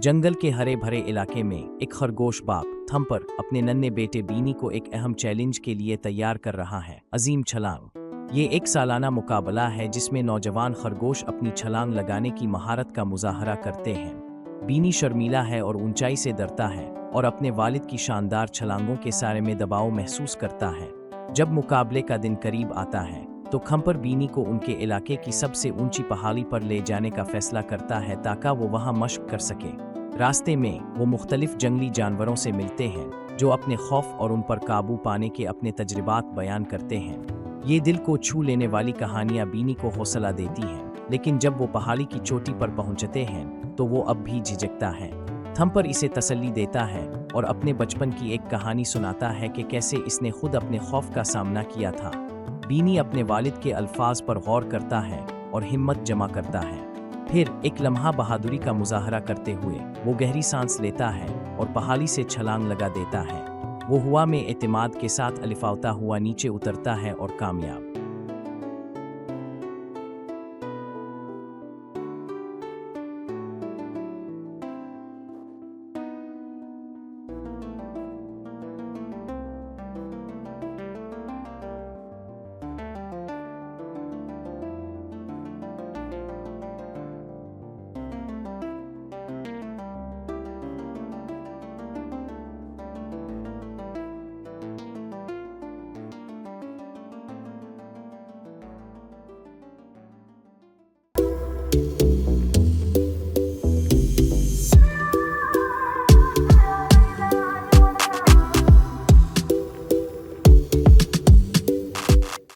जंगल के हरे भरे इलाके में एक खरगोश बाप थम्पर अपने नन्हे बेटे बीनी को एक अहम चैलेंज के लिए तैयार कर रहा है। अजीम छलांग। ये एक सालाना मुकाबला है जिसमें नौजवान खरगोश अपनी छलांग लगाने की महारत का मुजाहरा करते हैं। बीनी शर्मीला है और ऊंचाई से डरता है और अपने वालिद की शानदार छलांगों के सारे में दबाव महसूस करता है। जब मुकाबले का दिन करीब आता है तो खम्पर बीनी को उनके इलाके की सबसे ऊंची पहाड़ी पर ले जाने का फैसला करता है ताकि वो वहां मशक कर सके। रास्ते में वो मुख्तलिफ जंगली जानवरों से मिलते हैं जो अपने खौफ और उन पर काबू पाने के अपने तजर्बात बयान करते हैं। ये दिल को छू लेने वाली कहानियां बीनी को हौसला देती हैं, लेकिन जब वो पहाड़ी की चोटी पर पहुंचते हैं तो वो अब भी झिझकता है। थम्पर इसे तसल्ली देता है और अपने बचपन की एक कहानी सुनाता है कि कैसे इसने खुद अपने खौफ का सामना किया था। बीनी अपने वालिद के अल्फाज पर गौर करता है और हिम्मत जमा करता है। फिर एक लम्हा बहादुरी का मुजाहरा करते हुए वो गहरी सांस लेता है और पहाड़ी से छलांग लगा देता है। वो हवा में एतमाद के साथ अलिफाता हुआ नीचे उतरता है और कामयाब